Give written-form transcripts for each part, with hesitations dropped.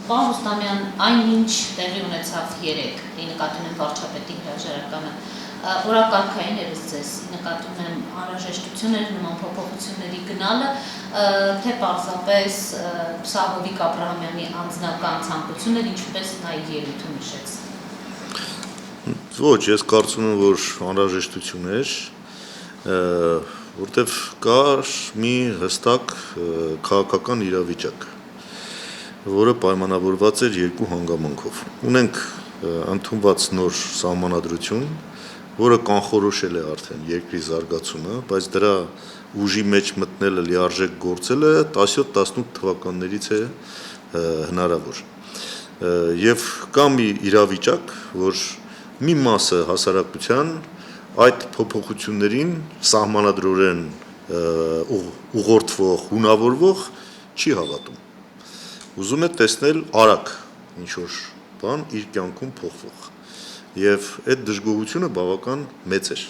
Պարոն Ռուստամյան, այնինչ տեղի ունեցավ երեկ, նկատում եմ վարչապետի հրաժարականը, օրակարգային ևս ձեզ նկատում եմ անհրաժեշտություններ նման փոփոխությունների գնալը, թե պարզապես սա Հովիկ Աբրահամյանի անձնական ցանկություն էր, ինչպես նա իր ելույթում նշեց։ Ոչ, ես կարծում եմ, որ անհրաժեշտություն էր, որտեվ կար մի հստակ քաղաքական իրավիճակ, որը պայմանավորված էր երկու հանգամանքով։ Ունենք ընդունված նոր սահմանադրություն, որը կանխորոշել է արդեն երկրի զարգացումը, բայց դրա ուժի մեջ մտնելը, լիարժեք գործելը 17-18 թվականներից է հնարավոր։ Եվ կա մի իրավիճակ, որ մի մասը հասարակության այդ փոփոխություններին սահմանադրորեն ուղղորդվող, հունավորվող չի հավատում։ Ուզում է տեսնել արագ ինչ-որ բան իր կյանքում փոխվող։ Եվ այդ դժգոհությունը բավական մեծ էր։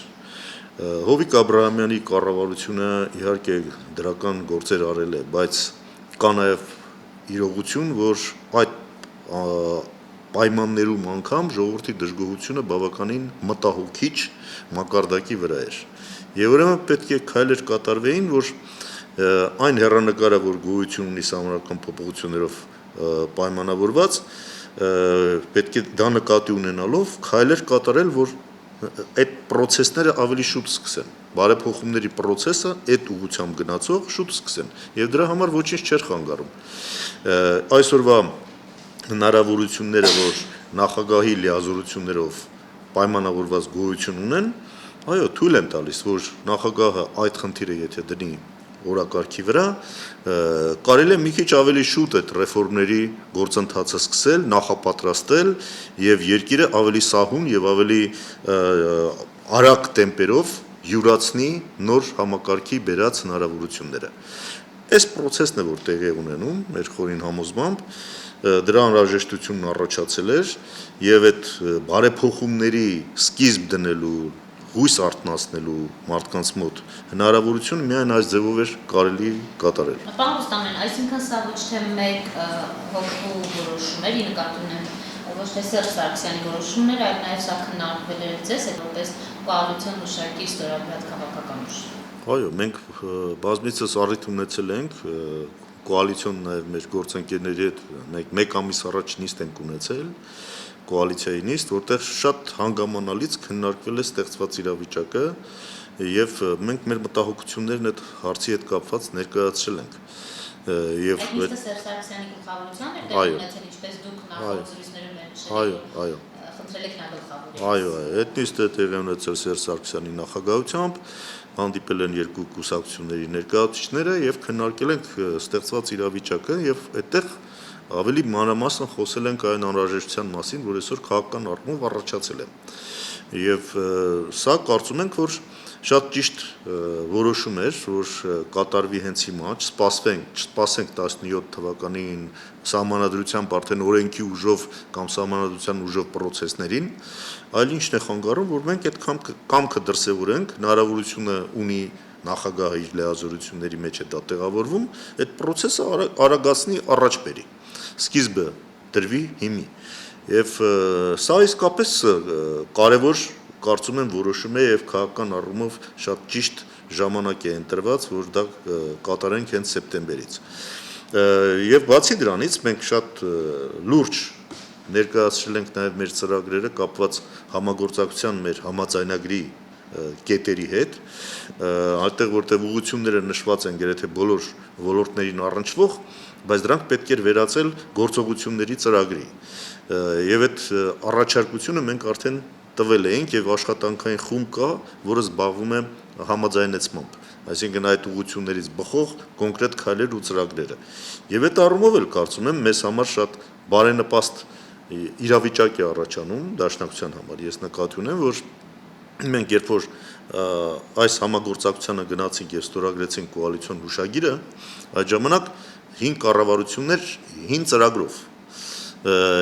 Հովիկ Աբրահամյանի կառավարությունը իհարկե դրական գործեր արել է, բայց կա նաև իրողություն, որ այդ պայմաններում անգամ ժողովրդի դժգոհությունը բավականին մտահոգիչ մակարդակի վրա էր։ Եվ ուրեմն պետք է քայլեր կատարվեին, որ այն հեռանկարը, որ գոյություն ունի սահմանադրական փոփոխություններով պայմանավորված, պետք է դա նկատի ունենալով քայլեր կատարել, որ այդ process-ները ավելի շուտ սկսեն։ Բարեփոխումների process-ը այդ ուղղությամբ գնացող շուտ սկսեն։ Եվ դրա համար ոչինչ չէր խանգարում։ Այսօրվա հնարավորությունները, որ նախագահի լիազորություններով պայմանավորված գոյություն ունեն, այո, թույլ են տալիս, որ նախագահը այդ խնդիրը եթե դնի օրակարգի վրա, կարելի է մի քիչ ավելի շուտ այդ ռեֆորմների գործընթացը սկսել, նախապատրաստել եւ երկիրը ավելի սահուն եւ ավելի արագ տեմպերով յուրացնի նոր համակարգի բերած հնարավորությունները։ Այս process-ն է, որ տեղի է ունենում մեր խորին համոզմամբ, դրա անհրաժեշտությունն առաջացել էր եւ այդ բարեփոխումների սկիզբ դնելու, հույս արթնացնելու մարդկանց մոտ հնարավորություն միայն այս ձևով էր կարելի կատարել։ Պարոն Ռուստամյան, այսինքն սա ոչ թե մեկ հոգու որոշում էր, նկատում եմ ոչ թե Սերժ Սարգսյանի որոշումն էր, այլ նաև սա քննարկվել էր ձեզ, որպես կոալիցիոն մշակի ստորագրած քաղաքական ուժ։ Այո, մենք բազմիցս առիթ ունեցել ենք կոալիցիոն նաև մեր գործընկերների հետ մեկ ամիս առաջ նիստ ենք ունեցել, կոալիցիայի նիստ, որտեղ շատ հանգամանալից քննարկվել է ստեղծված իրավիճակը եւ մենք մեր մտահոգություններն այդ հարցի հետ կապված ներկայացրել ենք։ Եվ այդ Սերժ Սարգսյանի գլխավորության էր տեղի ունեցել, ինչպես դուք նախորդ զրույցներում նշել եք։ Խնդրել եք նա գլխավորել։ Այո, այդ նիստը տեղի ունեցել Սերժ Սարգսյանի նախագահությամբ, հանդիպել են երկու կուսակցությունների ներկայացուցիչները եւ քննարկել ենք ստեղծված իրավիճակը եւ այդտեղ ավելի մանրամասն խոսել ենք այն անհրաժեշտության մասին, որ այսօր քաղաքական առումով առաջացել է։ Եվ սա կարծում ենք, որ շատ ճիշտ որոշում էր, որ կատարվի հենց հիմա, չսպասենք 17 թվականին սահմանադրությամբ արդեն օրենքի ուժով կամ սահմանադրության ուժով process-ներին, այլ ինչն է խանգարում, որ մենք այդ կամքը դրսևորենք, հնարավորությունը ունի նախագահը իր լիազորությունների մեջ է դա տեղավորվում, այդ process-ը արագացնի առաջ բերի, սկիզբը դրվի հիմի։ Եվ սա իսկապես կարևոր կարծում եմ որոշում է եւ քաղաքական առումով շատ ճիշտ ժամանակ է ընտրված, որ դա կատարենք հենց սեպտեմբերից։ Եվ բացի դրանից մենք շատ լուրջ ներկայացրել ենք նաեւ մեր ծրագրերը կապված համագործակցության մեր համաձայնագրի կետերի հետ, այդտեղ որտեղ ուղղությունները նշված են գրեթե բոլոր ոլորտներին առնչվող, բայց դրանք պետք էր վերածել գործողությունների ծրագրի։ Եվ այդ առաջարկությունը մենք արդեն տվել էինք եւ աշխատանքային խումբ կա, որը զբաղվում է համաձայնեցմամբ, այսինքն այդ ուղղություններից բխող կոնկրետ քայլեր ու ծրագրերը։ Եվ այդ առումով էլ կարծում եմ մեզ համար շատ բարենպաստ իրավիճակ է առաջանում դաշնակցության համար։ Ես նկատի ունեմ, որ մենք երբ որ այս համագործակցությանը գնացինք եւ ստորագրեցինք կոալիցիոն հուշագիրը, այդ ժամանակ 5 կառավարություններ 5 ծրագրով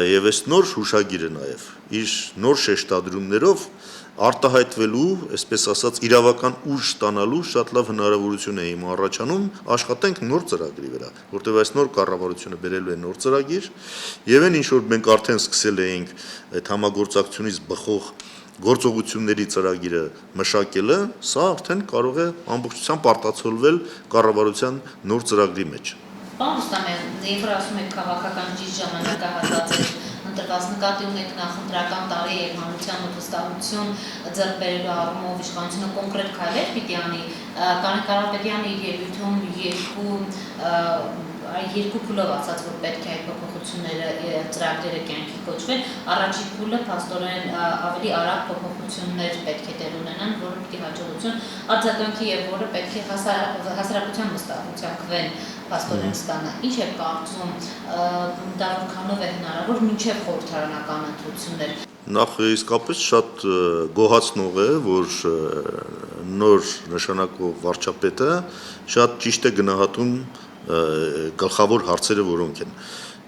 եւ այս նոր հուշագիրը նաեւ իր նոր շեշտադրումներով արտահայտվելու, այսպես ասած, իրավական ուժ ստանալու շատ լավ հնարավորություն է իմ առաջանում աշխատենք նոր ծրագրի վրա, որտեղ այս նոր կառավարությունը բերելու է նոր ծրագիր, եւ այն ինչ որ մենք արդեն սկսել էինք այդ համագործակցությունից բխող գործողությունների ծրագիրը մշակելը, սա արդեն կարող է ամբողջությամբ արտացոլվել կառավարության նոր ծրագրի մեջ։ Պարոն Ռուստամյան, երբ որ ասում եք քաղաքական ճիշտ ժամանակահատված ընտրված նկատի ունեք նախընտրական տարի եւ հանրության վստահություն ձեռք բերելու առումով իշխանությունը կոնկրետ քայլեր պիտի անի, Կարեն Կարապետյանը իր ելույթում երկու փուլով ասաց, որ պետք է այդ փոփոխությունները ծրագրերը կյանքի կոչվեն, առաջին փուլը փաստորեն ավելի արագ փոփոխություններ պետք է տեղ ունենան, որը պիտի հաջողություն արձագանքի եւ որը պետք է հասարակության վստահության փաստորեն ստանա։ Ինչ է կարծում, դա որքանով է հնարավոր մինչև խորհրդարանական ընտրություններ։ Նախ իսկապես շատ գոհացնող է, որ նոր նշանակվող վարչապետը շատ ճիշտ է գնահատում գլխավոր հարցերը, որոնք են։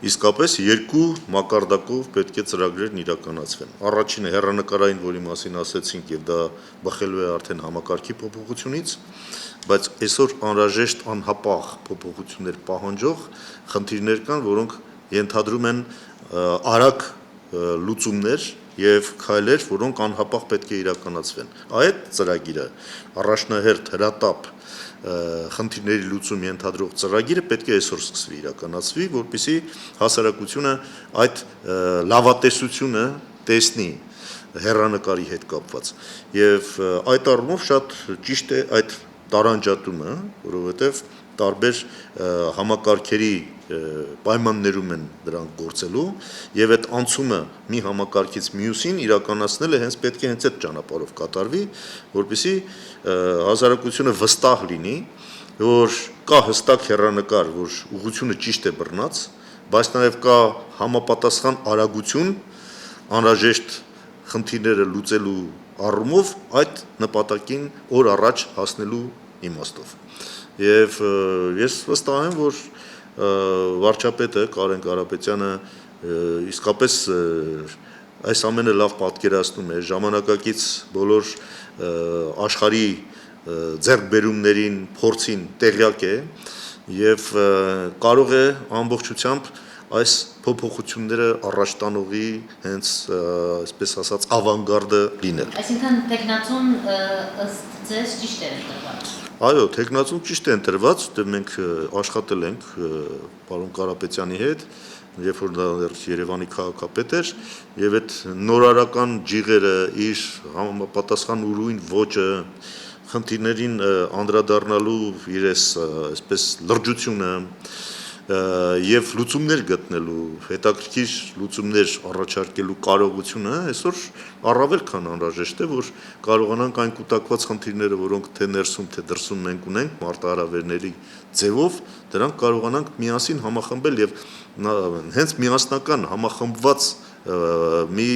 Իսկապես երկու մակարդակով պետք է ծրագրերն իրականացվեն։ Առաջինը հեռանկարային, որի մասին ասեցինք, եւ դա բխելու է արդեն համակարգի փոփոխությունից, բայց այսօր անհրաժեշտ անհապաղ փոփոխություններ պահանջող խնդիրներ կան, որոնք ենթադրում են արագ լուծումներ եւ քայլեր, որոնք անհապաղ պետք է իրականացվեն։ Այդ ծրագիրը առաջնահերթ հրատապ խնդիրների լուծում ենթադրող ծրագիրը պետք է այսօր սկսվի իրականացվի, որպեսզի հասարակությունը այդ լավատեսությունը տեսնի հեռանկարի հետ կապված։ Եվ այդ առումով շատ ճիշտ է այդ տարանջատումը, որովհետև տարբեր համակարգերի պայմաններում են դրանք գործելու եւ այդ անցումը մի համակարգից մյուսին իրականացնելը հենց պետք է հենց այդ ճանապարհով կատարվի, որպեսզի հասարակությունը վստահ լինի, որ կա հստակ հեռանկար, որ ուղղությունը ճիշտ է բռնած, բայց նաեւ կա համապատասխան արագություն անհրաժեշտ խնդիրները լուծելու առումով այդ նպատակին օր առաջ հասնելու իմաստով։ Եվ ես վստահ եմ, որ վարչապետը Կարեն Կարապետյանը իսկապես այս ամենը լավ պատկերացնում է, ժամանակակից բոլոր աշխարհի ձեռքբերումներին, փորձին տեղյակ է եւ կարող է ամբողջությամբ այս փոփոխությունները առաջ տանողի հենց այսպես ասած ավանգարդը լինել։ Այսինքն տեխնացուն ըստ ձեզ ճիշտ է ընտրված։ Այո, տեխնացուն ճիշտ է ընտրված, դե մենք աշխատել ենք պարոն Կարապետյանի հետ, երբ որ նա Երևանի քաղաքապետ էր, եւ այդ նորարարական ջիղերը, իր համապատասխան ուրույն ոճը, խնդիրներին անդրադառնալու իր այսպես լրջությունը եւ լուծումներ գտնելու, հետաքրքիր լուծումներ առաջարկելու կարողությունը այսօր առավել քան անհրաժեշտ է, որ կարողանանք այն կուտակված խնդիրները, որոնք թե ներսում, թե դրսում մենք ունենք մարտահրավերների ձևով, դրանք կարողանանք միասին համախմբել եւ հենց միասնական համախմբված մի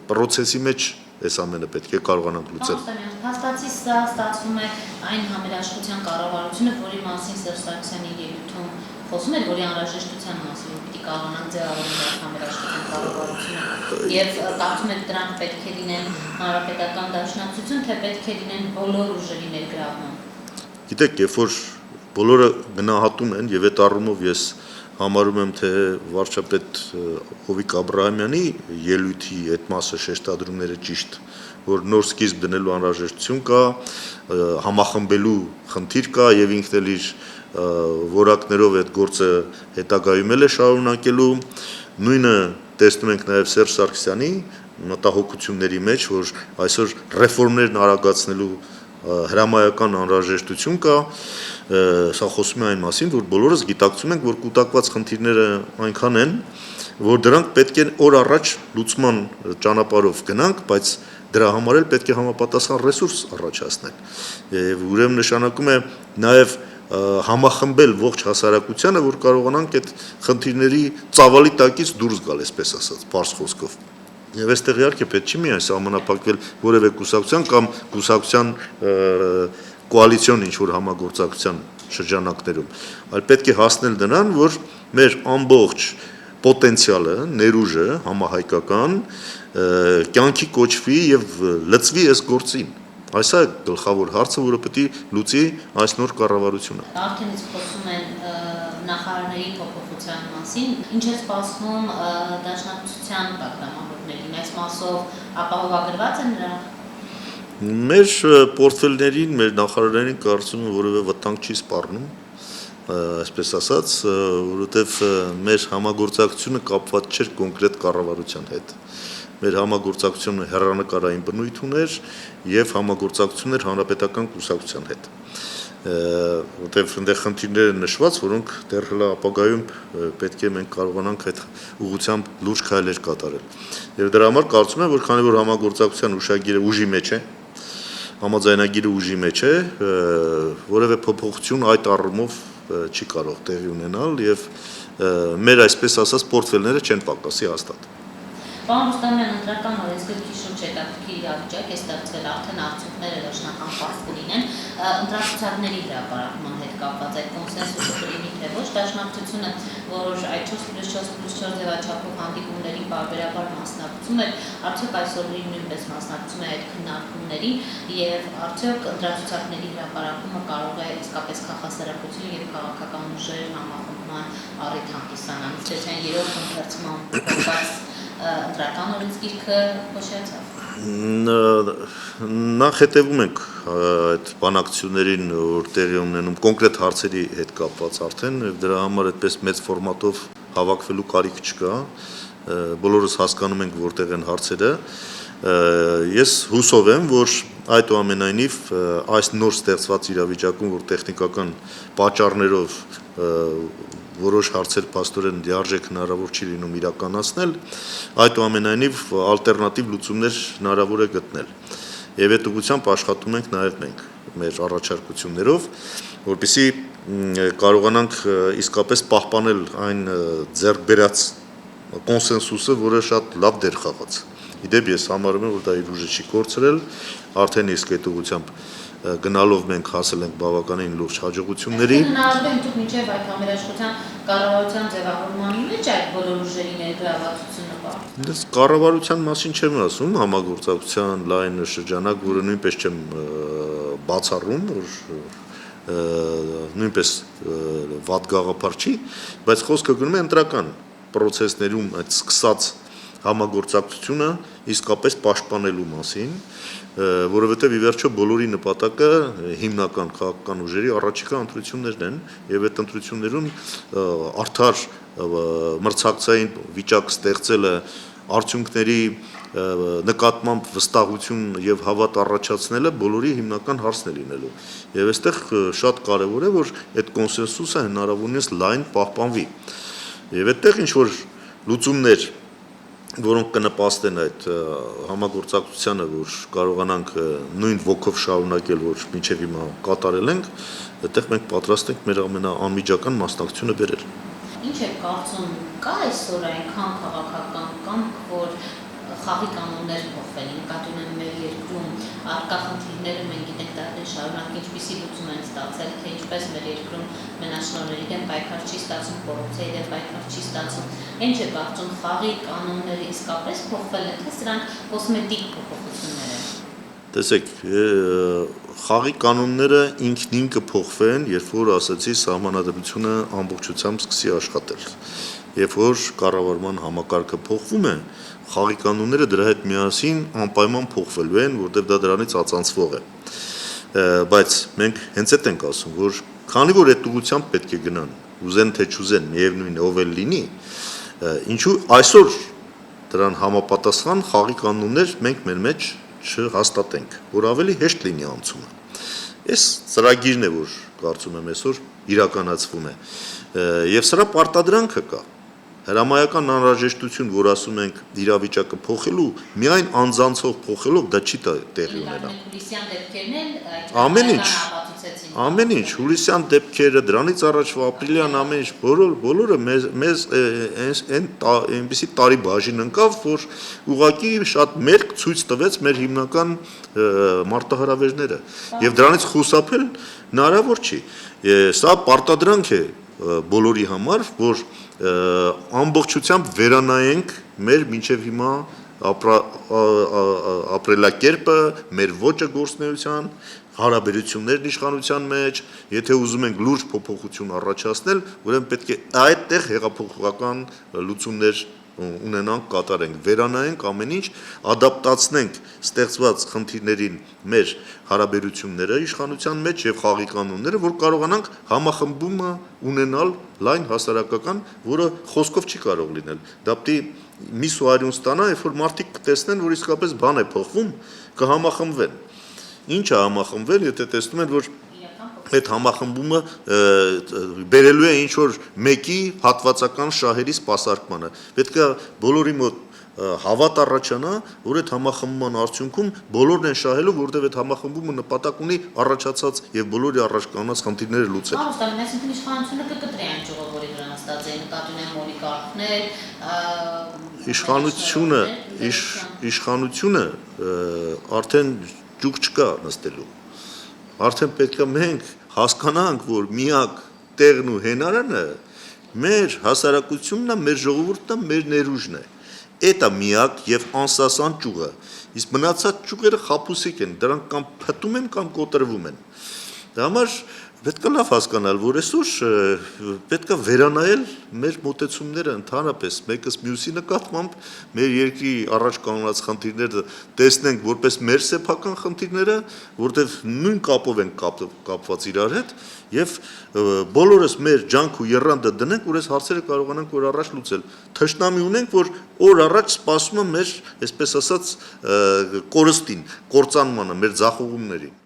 process-ի մեջ այս ամենը պետք է կարողանանք լուծել։ Հաստատի սա ստացվում է այն համերաշխության կառավարությունը, որի մասին Սերժ Սարգսյանի ելույթում խոսում էր, որի անհրաժեշտության մասին պիտի կարողանանք ձևավորել համերաշխության կառավարությունը։ Եվ կարծում եք դրանք պետք է լինեն հանրապետական դաշնակցություն, թե պետք է լինեն բոլոր ուժերի ներգրավում։ Գիտեք, երբ որ բոլորը գնահատում են եւ այդ առումով ես համարում եմ, թե վարչապետ Հովիկ Աբրահամյանի ելույթի այդ մասը շեշտադրումները ճիշտ, որ նոր սկիզբ դնելու անհրաժեշտություն կա, համախմբելու խնդիր կա եւ ինքն էլ իր որակներով այդ գործը հետագայում է շարունակելու։ Նույնը տեսնում ենք նաեւ Սերժ Սարգսյանի մտահոգությունների մեջ, որ այսօր ռեֆորմներն արագացնելու հրամայական անհրաժեշտություն կա, սա խոսում է այն մասին, որ բոլորս գիտակցում ենք, որ կուտակված խնդիրները այնքան են, որ դրանք պետք է օր առաջ լուծման ճանապարհով գնանք, բայց դրա համար էլ պետք է համապատասխան ռեսուրս առաջացնել։ Եվ ուրեմն նշանակում է նաև համախմբել ողջ հասարակությանը, որ կարողանանք այդ խնդիրների ծավալի տակից դուրս գալ, այսպես ասած, բարձ խոսքով։ Եվ այստեղ իհարկե պետք չի միայն սահմանափակվել որևէ կուսակցության կամ կուսակցության կոալիցիոն ինչ-որ համագործակցության շրջանակներում, այլ պետք է հասնել դրան, որ մեր ամբողջ պոտենցիալը, ներուժը համահայկական կյանքի կոչվի եւ լծվի այս գործին։ Այս է գլխավոր հարցը, որը պետք է լուծի այս նոր կառավարությունը։ Արդեն իսկ խոսում են նախարարների փոփոխության մասին, ինչ է սպասվում դաշնակցության պատգամավորներին, այս մասով ապահովագրված են նրանք։ Մեր պորտֆելներին, մեր նախարարներին կարծում եմ որևէ վտանգ չի սպառնում, այսպես ասած, որովհետև մեր համագործակցությունը կապված չէր կոնկրետ կառավարության հետ։ Մեր համագործակցությունը հեռանկարային բնույթ ուներ եւ համագործակցություն էր հանրապետական կուսակցության հետ։ Որտեղ այնտեղ խնդիրներ են նշված, որոնք դեռ հլա ապագայում պետք է մենք կարողանանք այդ ուղղությամբ լուրջ քայլեր կատարել։ Եվ դրա համար կարծում եմ, որ քանի որ համագործակցության ուշագիրը ուժի մեջ է, համաձայնագիրը ուժի մեջ է, որևէ փոփոխություն այդ առումով չի կարող տեղի ունենալ եւ մեր այսպես ասած պորտֆելները չեն պակասի հաստատ։ Պարոն Ռուստամյան, ընտրական օրենսգրքի շուրջ հետաքրքիր իրավիճակ է ստեղծվել, արդեն արդյունքները վերջնական պարզ կլինեն, ընտրացուցակների հրապարակման հետ կապված այդ կոնսենսուսը կլինի թե ոչ, դաշնակցությունը որոշ այդ 4+4+4 ձևաչափով հանդիպումներին պարբերաբար մասնակցում էր, արդյոք այսօր նույնպես մասնակցում է այդ քննարկումներին եւ արդյոք ընտրացուցակների հրապարակումը կարող է իսկապես քաղաքասարակություն եւ քաղաքական ուժեր համախմբման առիթ հանդիսանալ, ինչպես երրորդ ընթերցման ընտրական օրենսգիրքը փոխեցավ։ Նախ հետևում ենք այդ բանակցություններին, որ տեղի ունենում կոնկրետ հարցերի հետ կապված արդեն, եւ դրա համար այդպես մեծ ֆորմատով հավաքվելու կարիք չկա։ Բոլորս հասկանում ենք որտեղ են հարցերը։ Ես հուսով եմ, որ այդուամենայնիվ այս նոր ստեղծված իրավիճակում, որ տեխնիկական պատճառներով որոշ հարցեր փաստորեն լիարժեք հնարավոր չի լինում իրականացնել, այդուամենայնիվ ալտերնատիվ լուծումներ հնարավոր է գտնել։ Եվ այդ ուղղությամբ աշխատում ենք նաև մենք մեր առաջարկություններով, որպեսզի կարողանանք իսկապես պահպանել այն ձեռք բերած կոնսենսուսը, որը շատ լավ դեր խաղաց։ Իդեպ ես համարում եմ, որ դա իր ուժը չի կորցրել, արդեն իսկ այդ ուղղությամբ գնալով մենք հասել ենք բավականին լուրջ հաջողությունների։ Հնարավոր է դուք մինչև այդ համերաշխության կառավարության ձևավորման մեջ այդ բոլոր ուժերի ներգրավվածությունը պահպանել։ Ես կառավարության մասին չեմ ասում, համագործակցության լայն շրջանակ, որը նույնպես չեմ բացառում, որ նույնպես վատ գաղափար չի, բայց խոսքը գնում է ընտրական պրոցեսներում այդ սկսած համագործակցությունը իսկապես պաշտպանելու մասին, որովհետև ի վերջո բոլորի նպատակը հիմնական քաղաքական ուժերի առաջիկա ընտրություններն են եւ այդ ընտրություններում արդար մրցակցային վիճակ ստեղծելը արդյունքների նկատմամբ վստահություն եւ հավատ առաջացնելը բոլորի հիմնական հարցն է լինելու եւ այստեղ շատ կարեւոր է որ այդ կոնսենսուսը հնարավորինս լայն պահպանվի եւ այդտեղ ինչ որ լուծումներ որոնք կնպաստեն այդ համագործակցությանը, որ կարողանանք նույն ոգով շարունակել, որ մինչև հիմա կատարել ենք, այդտեղ մենք պատրաստ ենք մեր ամենաանմիջական մասնակցությունը բերել։ Ինչ է կարծում, կա այսօր այնքան քաղաքական կամք, որ խաղի կանոններ փոխվեն, նկատի ունեմ մեր երկրում առկա խնդիրները մենք գիտենք դեռ շարունակ ինչպիսի լուծում են ստացել, թե ինչպես մեր երկրում մենաշնորհների դեմ պայքար չի ստացվում, կոռուպցիայի դեմ պայքար չի ստացվում։ Ինչ է կարծում, խաղի կանոնները իսկապես փոխվել են, թե սրանք կոսմետիկ փոփոխություններ են։ Տեսեք, խաղի կանոնները ինքնին կփոխվեն, երբ որ ասացի սահմանադրությունը ամբողջությամբ սկսի աշխատել։ Երբ որ կառավարման համակարգը փոխվում է, խաղի կանոնները դրա հետ միասին անպայման փոխվելու են, որտեղ դա դրանից ածանցվող է։ Բայց մենք հենց այդ ենք ասում, որ քանի որ այդ ուղղությամբ պետք է գնան, ուզեն թե չուզեն, միևնույն է ով էլ լինի, ինչու այսօր դրան համապատասխան խաղի կանոններ մենք մեր մեջ չհաստատենք, որ ավելի հեշտ լինի անցումը։ Այս ծրագիրն է, որ կարծում եմ այսօր իրականացվում է, եւ սրա պարտադրանքը կա։ Հրամայական անհրաժեշտություն, որ ասում ենք իրավիճակը փոխելու, միայն անձանցով փոխելով դա չի տեղի ունենա։ Ամեն ինչ, հուլիսյան դեպքերը, դրանից առաջվա ապրիլյան ամեն ինչ, բոլորը մեզ այնպիսի տարի բաժին ընկավ, որ ուղղակի շատ մերկ ցույց տվեց մեր հիմնական մարտահրավերները, եւ դրանից խուսափել հնարավոր չի։ Սա պարտադրանք է բոլորի համար, որ ամբողջությամբ վերանայենք մեր մինչև հիմա ապրելակերպը, մեր ոճը գործնեության, հարաբերություններն իշխանության մեջ, եթե ուզում ենք լուրջ փոփոխություն առաջացնել, ուրեմն պետք է այդտեղ հեղափոխական լուծումներ ունենանք, կատարենք, վերանայենք ամեն ինչ, ադապտացնենք ստեղծված խնդիրներին մեր հարաբերությունները իշխանության մեջ եւ խաղի կանոնները, որ կարողանանք համախմբումը ունենալ լայն հասարակական, որը խոսքով չի կարող լինել։ Դա պետք է մի սուարյուն ստանա, երբ որ մարդիկ կտեսնեն, որ իսկապես բան է փոխվում, կհամախմբվեն։ Ինչ է համախմբվել, եթե տեսնում են, որ այդ համախմբումը բերելու է ինչ-որ մեկի հատվածական շահերի սպասարկմանը։ Պետք է բոլորի մոտ հավատ առաջանա, որ այդ համախմբման արդյունքում բոլորն են շահելու, որովհետև այդ համախմբումը նպատակ ունի առաջացած եւ բոլորի առաջ կանած խնդիրները լուծել։ Այսինքն իշխանությունը կկտրի այն ճյուղը, որի վրա նստած է, նկատի ունեմ օլիգարխներ, իշխանությունը արդեն ճյուղ չկա նստելու։ Արդեն պետք է մենք հասկանանք, որ միակ տեղն ու հենարանը մեր հասարակությունն է, մեր ժողովուրդն է, մեր ներուժն է։ Էդ է միակ եւ անսասան ճյուղը։ Իսկ մնացած ճյուղերը խաբուսիկ են, դրանք կամ փտում են, կամ կոտրվում են։ Դա համար պետք է լավ հասկանալ, որ այսօր պետք է վերանայել մեր մոտեցումները ընդհանրապես, մեկս մյուսի նկատմամբ, մեր երկրի առաջ կանգնած խնդիրները տեսնենք որպես մեր սեփական խնդիրները, որտեղ նույն կապով են կապված իրար հետ, եւ բոլորս մեր ջանք ու եռանդը դնենք, որ այս հարցերը կարողանանք որ առաջ լուծել։ Թշնամի ունենք, որ օր առաջ սպասում է մեր, այսպես ասած, կորստին, կործանմանը, մեր ձախողումներին։